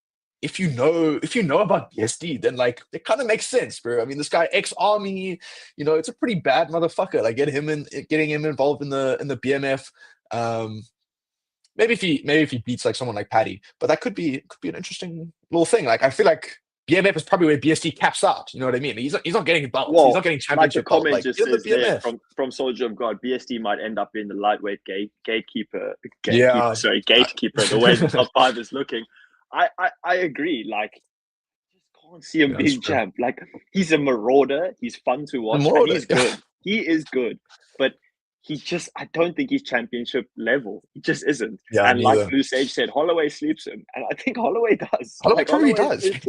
Speaker 2: if you know about BSD, then like it kind of makes sense, bro. I mean, this guy ex-army, it's a pretty bad motherfucker. Like getting him involved in the BMF. Maybe if he beats like someone like Paddy, but that could be an interesting little thing. Like I feel like BMF is probably where BSD caps out. You know what I mean? He's not getting belts. He's not getting championship belts.
Speaker 3: Like just says there, from Soldier of God, BSD might end up being the lightweight gatekeeper. The way the top 5 is looking, I agree. Like, I just can't see him being champ. Like, he's a marauder. He's fun to watch. And he's good. He is good, but I don't think he's championship level. He just isn't.
Speaker 2: Yeah,
Speaker 3: and like Blue Sage said, Holloway sleeps him. And I think Holloway does.
Speaker 2: Holloway probably does. The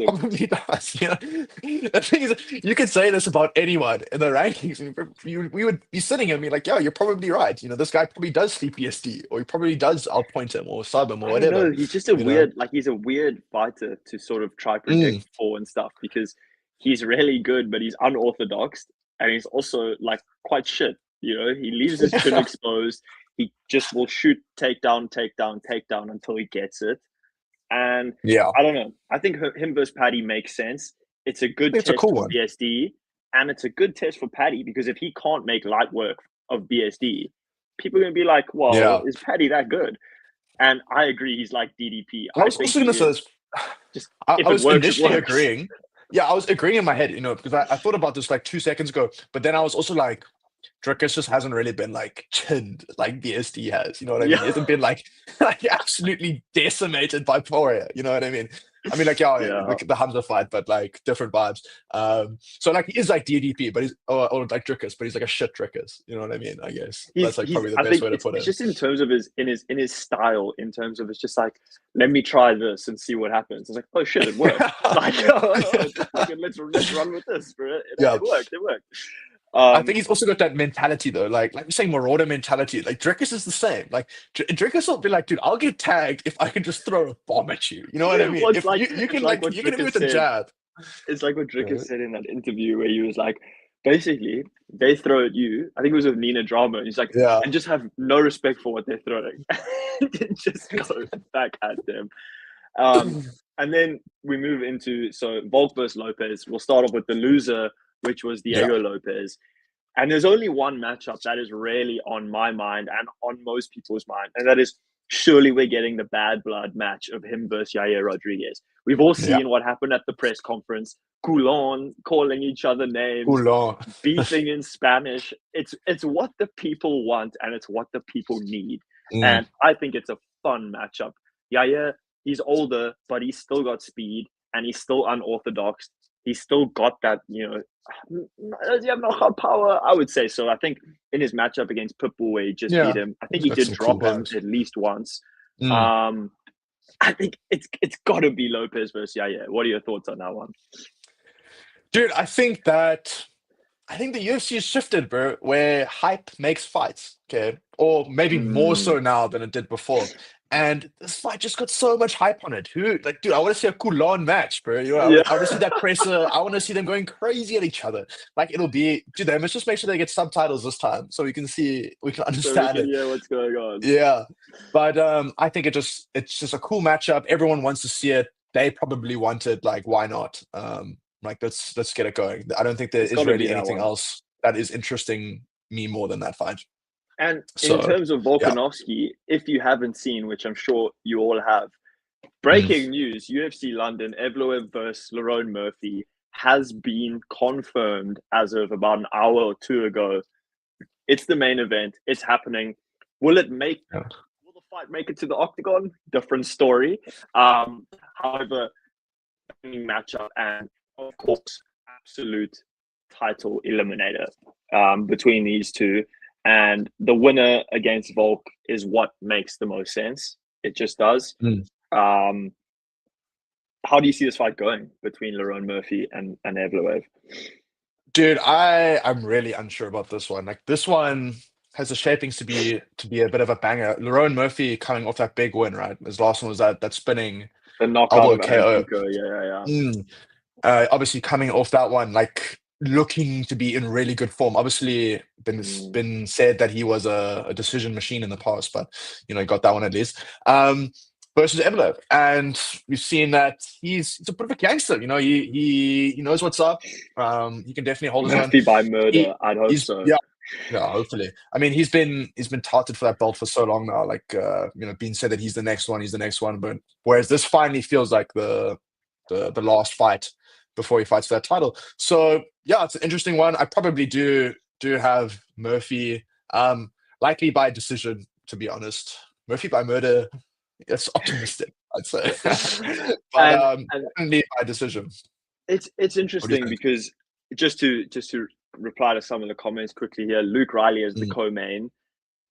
Speaker 2: thing is, you could say this about anyone in the rankings. We would be sitting and be like, yeah, you're probably right. This guy probably does sleep BSD, or he probably does outpoint him or sub him or whatever.
Speaker 3: He's just he's a weird fighter to sort of try predict for and stuff, because he's really good, but he's unorthodox. And he's also like quite shit. He leaves his chin exposed. He just will shoot takedown until he gets it. And I don't know. I think him versus Paddy makes sense. It's a good test for BSD, and it's a good test for Paddy, because if he can't make light work of BSD, people are going to be like, well, is Paddy that good? And I agree. He's like DDP.
Speaker 2: I was also going to say this. I was initially agreeing. Yeah, I was agreeing in my head, because I thought about this like 2 seconds ago, but then I was also like, Dricus just hasn't really been like chinned like BSD has. You know what I mean? He hasn't been like absolutely decimated by Poirier. You know what I mean? Look at the Hamza fight, but like different vibes. So like he is like DDP, but he's or like Dricus, but he's like a shit Dricus. You know what I mean? I guess that's like probably the best way to put it.
Speaker 3: Just in terms of his style, in terms of it's just like, let me try this and see what happens. It's like, oh shit, it worked. Let's run with this, bro. It worked.
Speaker 2: I think he's also got that mentality though, like we're saying, marauder mentality. Like Dricus is the same. Like Dricus will be like, dude, I'll get tagged if I can just throw a bomb at you. You know what I mean? If you can hit me with a jab.
Speaker 3: It's like what Dricus said in that interview where he was like, basically, they throw at you. I think it was with Nina Drama. And he's like, and just have no respect for what they're throwing. Just go back at them. And then we move into Volk versus Lopes. We'll start off with the loser, which was Diego Lopes. And there's only one matchup that is really on my mind and on most people's mind, and that is, surely we're getting the bad blood match of him versus Yair Rodriguez. We've all seen what happened at the press conference. Coulon calling each other names, beefing in Spanish. It's what the people want, and it's what the people need. And I think it's a fun matchup. Yair, he's older, but he's still got speed, and he's still unorthodox. He's still got that, does he have knockout power? I would say so. I think in his matchup against Pitbull, where he just beat him, I think he did drop him at least once. I think it's got to be Lopes versus Yair. What are your thoughts on that one?
Speaker 2: Dude, I think the UFC has shifted, bro, where hype makes fights, okay? Or maybe more so now than it did before. And this fight just got so much hype on it. Dude, I want to see a Coulon match, bro. I want to see that presser. I want to see them going crazy at each other. Like, it'll be, dude, let's just make sure they get subtitles this time so we can understand it.
Speaker 3: Yeah, what's going on.
Speaker 2: Yeah. But I think it's just a cool matchup. Everyone wants to see it. They probably want it. Like, why not? Let's get it going. I don't think there is really anything else that is interesting me more than that fight.
Speaker 3: And in terms of Volkanovski, if you haven't seen, which I'm sure you all have, breaking news, UFC London, Evloev versus Lerone Murphy has been confirmed as of about an hour or two ago. It's the main event. It's happening. Will the fight make it to the octagon? Different story. However, matchup and, of course, absolute title eliminator between these two. And the winner against Volk is what makes the most sense. It just does. How do you see this fight going between Lerone Murphy and Evloev?
Speaker 2: Dude, I'm really unsure about this one. Like, this one has the shapings to be a bit of a banger. Lerone Murphy coming off that big win, right? His last one was that spinning
Speaker 3: the knockout of
Speaker 2: KO.
Speaker 3: Yeah.
Speaker 2: Obviously coming off that one, like, looking to be in really good form. Obviously, been said that he was a decision machine in the past, but he got that one at least. Versus Evloev, and we've seen that he's a bit of a gangster. He knows what's up. He can definitely hold his own.
Speaker 3: Murphy by murder, I'd hope so.
Speaker 2: Yeah, hopefully. I mean, he's been touted for that belt for so long now. Like, being said that he's the next one. But whereas this finally feels like the last fight before he fights for that title. So yeah, it's an interesting one. I probably do have Murphy, likely by decision, to be honest. Murphy by murder, it's optimistic, I'd say. But definitely by decision.
Speaker 3: It's interesting because just to reply to some of the comments quickly here, Luke Riley as the co-main.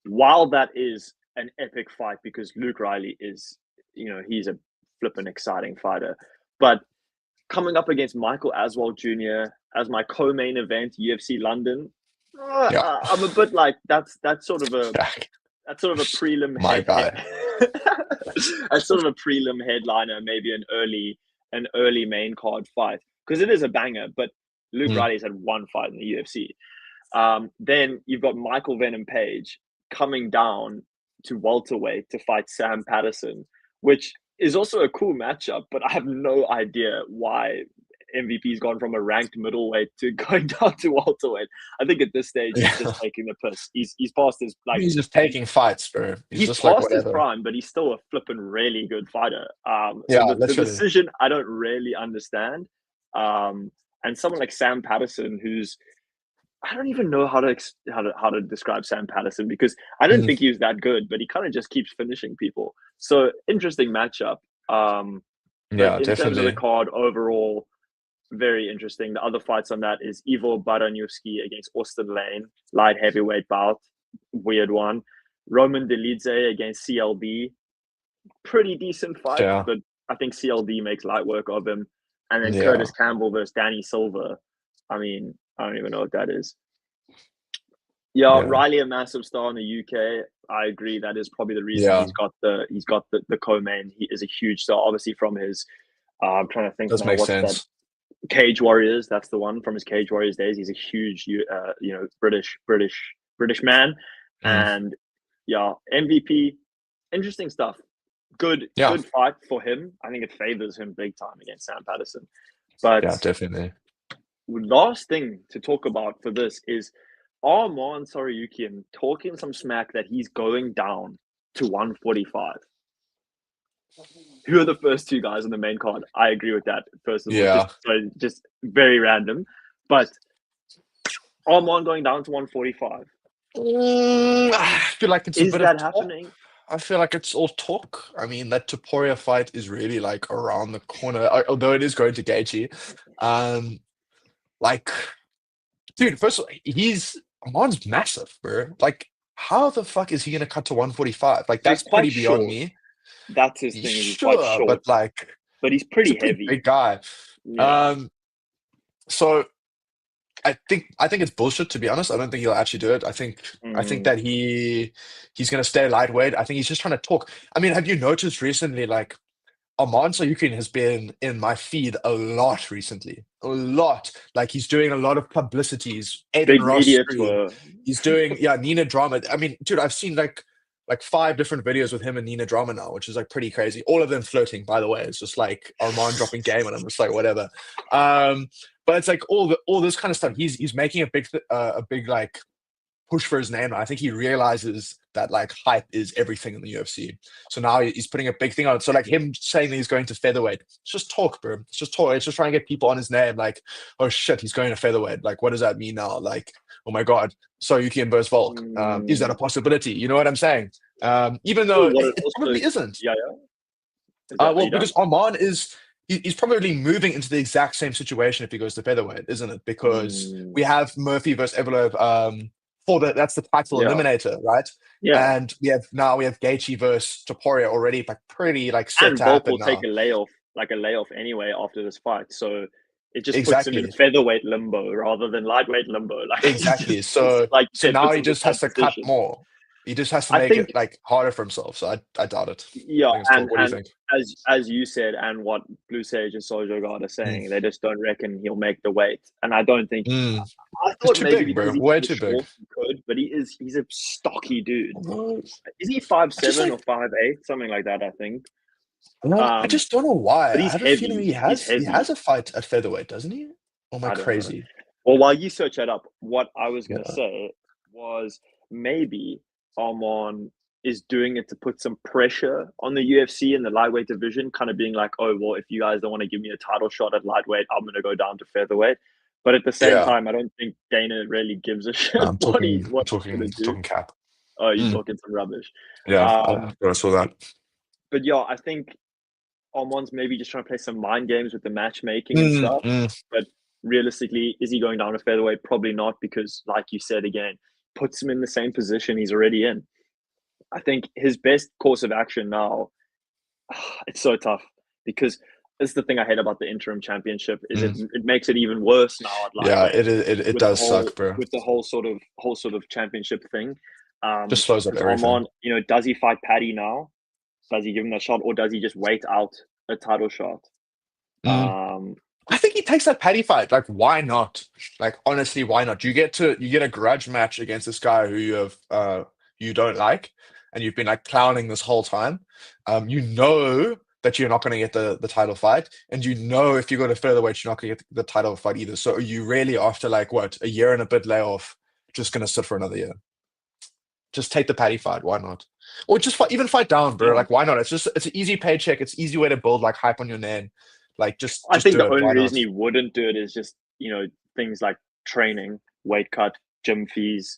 Speaker 3: While that is an epic fight because Luke Riley is, he's a flippin' exciting fighter, but coming up against Michael Aswell Jr. as my co-main event, UFC London, I'm a bit like that's sort of a prelim.
Speaker 2: My guy.
Speaker 3: That's sort of a prelim headliner, maybe an early main card fight because it is a banger. But Luke Riley's had one fight in the UFC. Then you've got Michael Venom Page coming down to welterweight to fight Sam Patterson, which is also a cool matchup, but I have no idea why MVP's gone from a ranked middleweight to going down to welterweight. I think at this stage he's just taking the piss. He's past his
Speaker 2: he's just taking fights, bro.
Speaker 3: He's just past his prime, but he's still a flipping really good fighter. So the decision I don't really understand. And someone like Sam Patterson, who's I don't even know how to describe Sam Patterson because I didn't think he was that good, but he kind of just keeps finishing people. So interesting matchup. In terms of the card overall, very interesting. The other fights on that is Ivo Baraniewski against Austin Lane, light heavyweight bout, weird one. Roman Delidze against CLB, pretty decent fight, but I think CLB makes light work of him. And then Curtis Campbell versus Danny Silva. I mean, I don't even know what that is. Riley, a massive star in the UK. I agree. That is probably the reason he's got the co-main. He is a huge star, obviously from his. I'm trying to think.
Speaker 2: Does make sense.
Speaker 3: Cage Warriors. That's the one from his Cage Warriors days. He's a huge, British man, and MVP. Interesting stuff. Good fight for him. I think it favors him big time against Sam Patterson. But
Speaker 2: definitely.
Speaker 3: Last thing to talk about for this is Arman Tsarukyan talking some smack that he's going down to 145. Who are the first two guys on the main card? I agree with that. First of all, just very random. But Arman going down to 145.
Speaker 2: I feel like it's a bit of talk.
Speaker 3: Happening?
Speaker 2: I feel like it's all talk. I mean, that Topuria fight is really like around the corner, although it is going to Gaethje. Dude, first of all, Arman's massive, bro. Like, how the fuck is he gonna cut to 145? Like, that's pretty beyond me.
Speaker 3: That's his thing. He's quite short, but he's pretty heavy.
Speaker 2: Big guy. Yeah. So I think it's bullshit, to be honest. I don't think he'll actually do it. I think that he's gonna stay lightweight. I think he's just trying to talk. I mean, have you noticed recently, like, Arman Tsarukyan has been in my feed a lot recently. A lot. Like, he's doing a lot of publicities.
Speaker 3: Big media tour.
Speaker 2: He's doing Nina Drama. I mean, dude, I've seen like 5 different videos with him and Nina Drama now, which is like pretty crazy. All of them floating, by the way. It's just like Arman dropping game, and I'm just like, whatever. But it's like all this kind of stuff. He's making a big like push for his name. I think he realizes that like hype is everything in the UFC. So now he's putting a big thing on it. So like him saying that he's going to featherweight, it's just talk, bro. It's just talk. It's just trying to get people on his name. Like, oh shit, he's going to featherweight. Like, what does that mean now? Like, oh my God, so you can versus Volk. Is that a possibility? You know what I'm saying? Even though it probably isn't.
Speaker 3: Yeah.
Speaker 2: Well, because Arman he's probably moving into the exact same situation if he goes to featherweight, isn't it? Because we have Murphy versus Evloev that's the title eliminator, right?
Speaker 3: Yeah.
Speaker 2: And we have Gaethje versus Topuria already, like pretty like set
Speaker 3: and
Speaker 2: to
Speaker 3: Volk
Speaker 2: happen
Speaker 3: will
Speaker 2: now.
Speaker 3: take a layoff anyway after this fight. So it just puts him in featherweight limbo rather than lightweight limbo. Like
Speaker 2: exactly. So now he just has to cut more. He just has to make it like harder for himself. So I doubt it.
Speaker 3: Yeah,
Speaker 2: what do you think?
Speaker 3: As you said, and what Blue Sage and Sojo God are saying, they just don't reckon he'll make the weight. And I don't think I thought maybe
Speaker 2: big, bro. Way too big.
Speaker 3: He could, but he's a stocky dude. Is he 5'7" or 5'8", something like that? I think.
Speaker 2: I just don't know why.
Speaker 3: But he's
Speaker 2: I have a feeling he has a fight at featherweight, doesn't he? Oh my crazy.
Speaker 3: Well, while you search that up, what I was going to say was maybe Arman is doing it to put some pressure on the UFC in the lightweight division, kind of being like, oh, well, if you guys don't want to give me a title shot at lightweight, I'm going to go down to featherweight. But at the same time, I don't think Dana really gives a shit
Speaker 2: I'm talking cap.
Speaker 3: Oh, you're talking some rubbish.
Speaker 2: Yeah, I saw that.
Speaker 3: But yeah, I think Arman's maybe just trying to play some mind games with the matchmaking and stuff. But realistically, is he going down to featherweight? Probably not, because like you said again, puts him in the same position he's already in. I think his best course of action now, it's so tough, because this is the thing I hate about the interim championship is it makes it even worse now at lightweight.
Speaker 2: Yeah, it does suck, bro.
Speaker 3: With the whole sort of championship thing.
Speaker 2: Just slows up everything.
Speaker 3: Arman, does he fight Paddy now? Does he give him that shot, or does he just wait out a title shot?
Speaker 2: I think he takes that Paddy fight. Like, why not? Like, honestly, why not? You get a grudge match against this guy who you don't like, and you've been like clowning this whole time. You know that you're not going to get the title fight, and you know if you go to featherweight, you're not going to get the title fight either. So you really, after like a year and a bit layoff, just going to sit for another year. Just take the Paddy fight. Why not? Or just even fight down, bro. Like, why not? It's an easy paycheck. It's an easy way to build like hype on your name. Like,
Speaker 3: I think the only reason he wouldn't do it is just, things like training, weight cut, gym fees.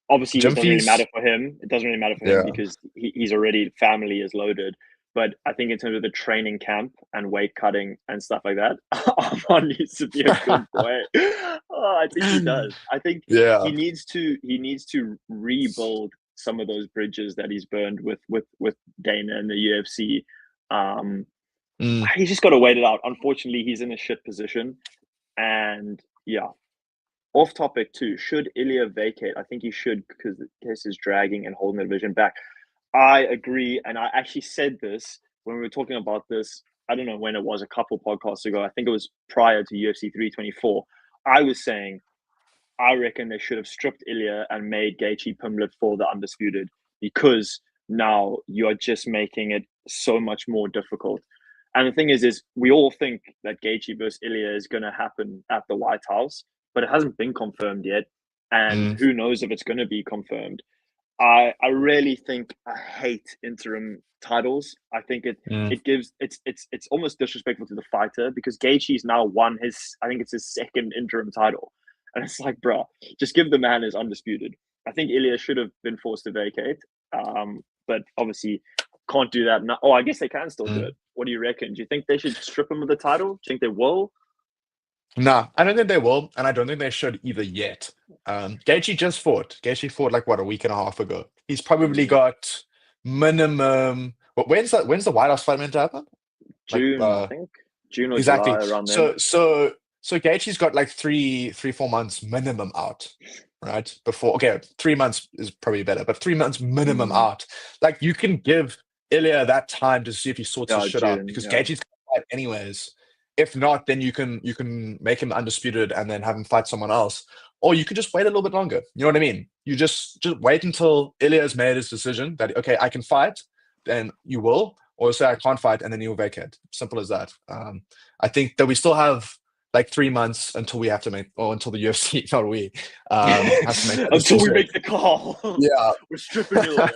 Speaker 3: Obviously, it doesn't really matter for him. It doesn't really matter for him because he's already, family is loaded. But I think in terms of the training camp and weight cutting and stuff like that, Arman needs to be a good boy. I think he does. I think he needs to rebuild some of those bridges that he's burned with Dana and the UFC. He's just got to wait it out. Unfortunately, he's in a shit position. And off topic too. Should Ilya vacate? I think he should, because the case is dragging and holding the division back. I agree, and I actually said this when we were talking about this. I don't know when it was, a couple podcasts ago. I think it was prior to UFC 324. I was saying, I reckon they should have stripped Ilya and made Gaethje Pimblett for the undisputed, because now you are just making it so much more difficult. And the thing is we all think that Gaethje versus Ilya is going to happen at the White House, but it hasn't been confirmed yet, and who knows if it's going to be confirmed. I really think I hate interim titles. I think it's almost disrespectful to the fighter, because Gaethje's now won his second interim title, and it's like, bro, just give the man his undisputed. I think Ilya should have been forced to vacate, but obviously can't do that now. Oh, I guess they can still do it. What do you reckon? Do you think they should strip him of the title? Do you think they will?
Speaker 2: Nah, I don't think they will, and I don't think they should either yet. Gaethje just fought. Gaethje fought like a week and a half ago. He's probably got minimum. When's the White House fight meant to happen?
Speaker 3: June, I think. June or July, around there.
Speaker 2: So Gaethje's got like 3-4 months minimum out, right? 3 months is probably better, but 3 months minimum out. Like, you can give Ilya that time to see if he sorts his shit out, because Gaethje's gonna fight anyways. If not, then you can make him undisputed and then have him fight someone else. Or you could just wait a little bit longer. You know what I mean? You just wait until Ilya's made his decision that, okay, I can fight, then you will. Or say I can't fight, and then you'll vacate. Simple as that. I think that we still have like 3 months until we have to make, or until the UFC, not we, has to make that
Speaker 3: until we
Speaker 2: decision.
Speaker 3: make the call.
Speaker 2: Yeah.
Speaker 3: We're stripping you.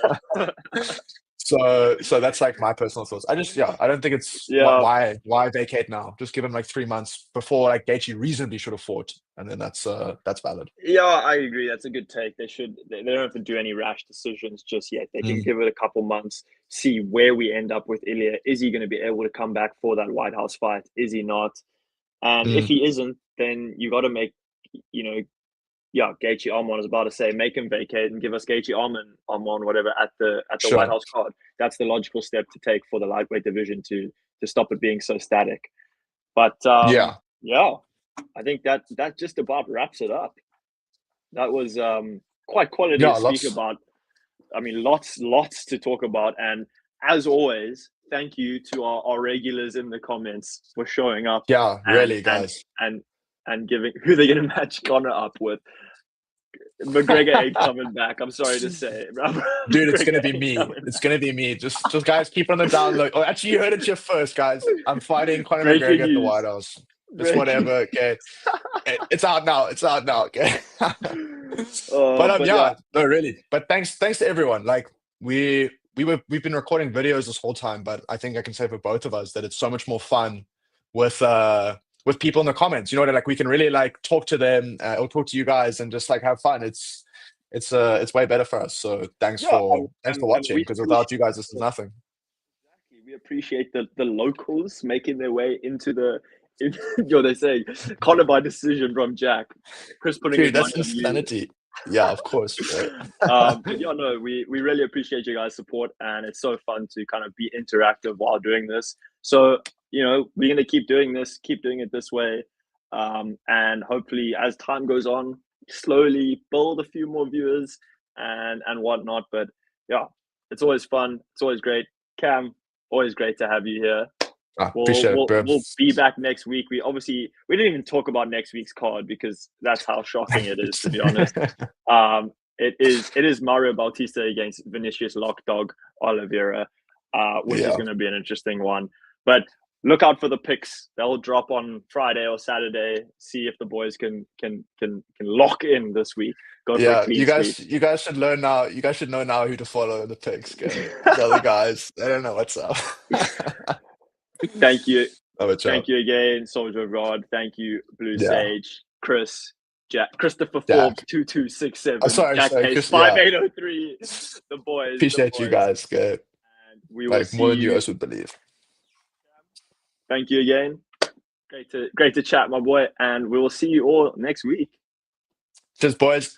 Speaker 2: So that's like my personal thoughts. I don't think it's why vacate now? Just give him like 3 months before like Gaethje reasonably should have fought, and then that's valid.
Speaker 3: Yeah, I agree. That's a good take. They don't have to do any rash decisions just yet. They can give it a couple months, see where we end up with Ilya. Is he going to be able to come back for that White House fight? Is he not? And if he isn't, then you got to make, Gaethje Armon, I was about to say, make him vacate and give us Gaethje Armon, whatever, at the
Speaker 2: Sure.
Speaker 3: White House card. That's the logical step to take for the lightweight division to stop it being so static. But I think that just about wraps it up. That was quite quality to speak about. I mean, lots to talk about. And as always, thank you to our regulars in the comments for showing up.
Speaker 2: Yeah, really, guys.
Speaker 3: And giving who they're going to match Conor up with. McGregor ain't coming back. I'm sorry to say,
Speaker 2: dude. It's gonna be me. It's gonna be me. Just guys, keep on the down low. Oh, actually, you heard it here first, guys. I'm fighting Conor McGregor at the White House. Just whatever. Okay, it's out now. It's out now. Okay. No, really. But thanks to everyone. Like we've been recording videos this whole time, but I think I can say for both of us that it's so much more fun with people in the comments, that like we can really like talk to them or talk to you guys and just like have fun. It's way better for us. So thanks for watching, because without you guys, this is nothing.
Speaker 3: Exactly. We appreciate the locals making their way into they say Conor by decision from Jack. Chris putting
Speaker 2: Dude, that's insanity. Yeah, of course.
Speaker 3: But we really appreciate you guys' support, and it's so fun to kind of be interactive while doing this. So we're going to keep doing it this way, and hopefully as time goes on, slowly build a few more viewers and whatnot. But it's always fun. It's always great. Cam, always great to have you here. We'll be back next week. We didn't even talk about next week's card because that's how shocking it is, to be honest. It is Mario Bautista against Vinicius Lockdog Oliveira, which is going to be an interesting one. But look out for the picks. They'll drop on Friday or Saturday. See if the boys can lock in this week.
Speaker 2: You guys should learn now. You guys should know now who to follow in the picks. The other guys, they don't know what's up.
Speaker 3: Thank you. Thank you again, Soldier Rod. Thank you, Blue Sage, Chris, Jack, Christopher Forbes, 2267.
Speaker 2: I'm sorry,
Speaker 3: Jack Case 5803. The boys.
Speaker 2: Appreciate you guys. Good.
Speaker 3: And we will see
Speaker 2: more than you
Speaker 3: you
Speaker 2: guys would believe.
Speaker 3: Thank you again. Great to chat, my boy, and we will see you all next week.
Speaker 2: Cheers, boys.